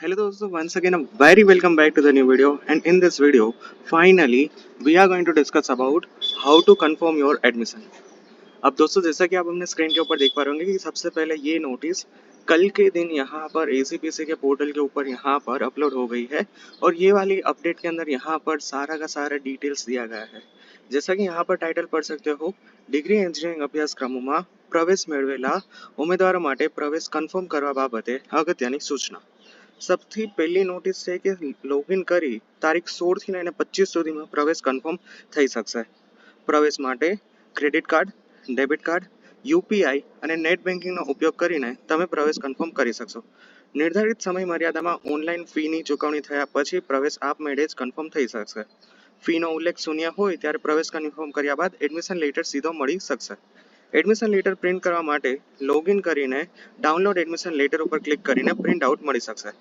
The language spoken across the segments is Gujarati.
Hello दोस्तों, once again a very welcome back to the new video, and in this video finally we are going to discuss about how to confirm your admission. अब दोस्तों, जैसा कि आप अपने स्क्रीन के ऊपर देख पा रहे होंगे कि सबसे पहले ये नोटिस कल के दिन यहाँ पर एसीपीसी के पोर्टल के ऊपर यहाँ पर अपलोड हो गई है और ये वाली अपडेट के अंदर यहाँ पर सारा का सारा डिटेल्स दिया गया है। जैसा कि यहाँ पर टाइटल पढ़ सकते हो, ડિગ્રી એન્જિનિયરિંગ અભ્યાસક્રમોમાં પ્રવેશ મેળવેલા ઉમેદવારો માટે પ્રવેશ કન્ફર્મ કરવા બાબતે અગત્યની સૂચના। સૌથી પહેલી નોટિસ છે કે લોગિન કરી તારીખ 16 થી લઈને 25 સુધીમાં પ્રવેશ કન્ફર્મ થઈ શકશે। પ્રવેશ માટે credit card, debit card, UPI અને નેટ બેન્કિંગનો ઉપયોગ કરીને તમે પ્રવેશ કન્ફર્મ કરી શકશો। નિર્ધારિત સમય મર્યાદામાં ઓનલાઈન ફીની ચૂકવણી થયા પછી પ્રવેશ આપમેળે જ કન્ફર્મ થઈ શકશે। ફીનો ઉલ્લેખ શૂન્ય હોય ત્યારે પ્રવેશ કન્ફર્મ કર્યા બાદ એડમિશન લેટર સીધો મળી શકશે। એડમિશન લેટર પ્રિન્ટ કરવા માટે લોગિન કરીને ડાઉનલોડ એડમિશન લેટર ઉપર ક્લિક કરીને પ્રિન્ટ આઉટ મળી શકશે।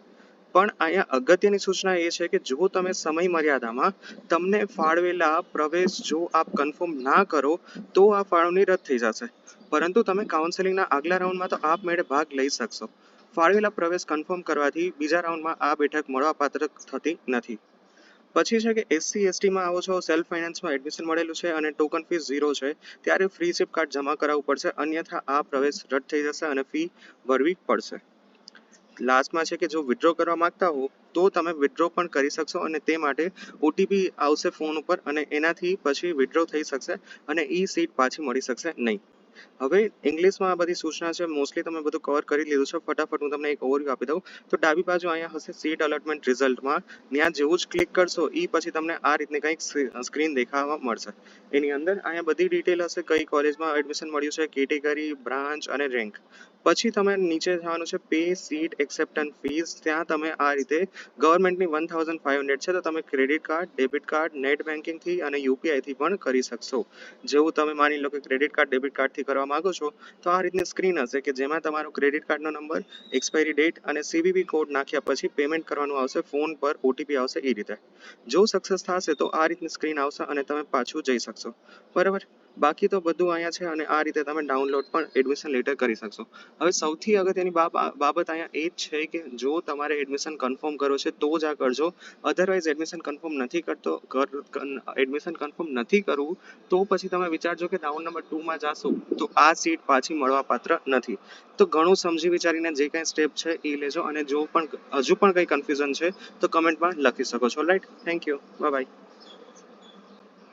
પણ અહીંયા અગત્યની સૂચના એ છે કે જો તમે સમય મર્યાદામાં તમને ફાળવેલા પ્રવેશ જો આપ કન્ફર્મ ના કરો તો આ ફાળવણી રદ થઈ જશે, પરંતુ તમે કાઉન્સેલિંગના આગલા રાઉન્ડમાં તો આપમેળે ભાગ લઈ શકશો। ફાળવેલા પ્રવેશ કન્ફર્મ કરવાથી બીજા રાઉન્ડમાં આ બેઠક મળવાપાત્ર થતી નથી। પછી છે કે એસસી એસટીમાં આવો છો, સેલ્ફ ફાઇનાન્સમાં એડમિશન મળેલું છે અને ટોકન ફીસ 0 છે ત્યારે ફ્રી સિપ કાર્ડ જમા કરાવવું પડશે, અન્યથા આ પ્રવેશ રદ થઈ જશે અને ફી ભરવી પડશે। લાસ્ટમાં છે કે જો વિથડ્રો કરવા માંગતા હો તો તમે વિથડ્રો પણ કરી શકશો અને તે માટે ઓટીપી આવશે ફોન ઉપર અને એનાથી પછી વિથડ્રો થઈ શકશે અને ઈ સીટ પાછી મળી શકશે નહીં। હવે ઇંગ્લિશમાં આ બધી સૂચના છે, મોસ્ટલી તમે બધું કવર કરી લીધું છે। ફટાફટ હું તમને એક ઓવરવ્યૂ આપી દઉં તો ડાબી બાજુ અહીંયા હશે સીટ અલોટમેન્ટ રિઝલ્ટમાં, ત્યાં જેવું જ ક્લિક કરશો એ પછી તમને આ રીતની કંઈક સ્ક્રીન દેખાવા મળશે। એની અંદર અહીંયા બધી ડિટેલ હશે, કઈ કોલેજમાં એડમિશન મળ્યું છે, કેટેગરી, બ્રાન્ચ અને રેન્ક। પછી તમે નીચે જવાનું છે પે સીટ એક્સેપ્ટન્સ ફીસ, ત્યાં તમે આ રીતે ગવર્મેન્ટની 1500 છે તો તમે credit card, debit card, net બેન્કિંગથી અને યુપીઆઈથી પણ કરી શકશો। જેવું તમે માની લો કે ક્રેડિટ કાર્ડ, ડેબિટ કાર્ડથી કરવા માંગો છો તો આ રીતની સ્ક્રીન હશે કે જેમાં તમારો ક્રેડિટ કાર્ડનો નંબર, એક્સપાયરી ડેટ અને સીવીવી કોડ નાખ્યા પછી પેમેન્ટ કરવાનું આવશે, ફોન પર ઓટીપી આવશે એ રીતે। જો સક્સેસ થશે તો આ રીતની સ્ક્રીન આવશે અને તમે પાછું જઈ શકશો, બરાબર। બાકી તો બધું અહીંયા છે અને આ રીતે તમે ડાઉનલોડ પણ એડમિશન લેટર કરી શકશો। હવે સૌથી અગત્યની બાબત અહીંયા એ જ છે કે જો તમારે એડમિશન કન્ફર્મ કરો છે તો જ આ કરજો, અધરવાઇઝ એડમિશન કન્ફર્મ નથી કરવું તો પછી તમે વિચારજો કે રાઉન્ડ નંબર 2માં જાશો તો આ સીટ પાછી મળવા પાત્ર નથી। તો ઘણું સમજી વિચારીને જે કંઈ સ્ટેપ છે એ લેજો અને જો પણ હજુ પણ કંઈ કન્ફ્યુઝન છે તો કમેન્ટમાં લખી શકો છો, right. Thank you, bye bye.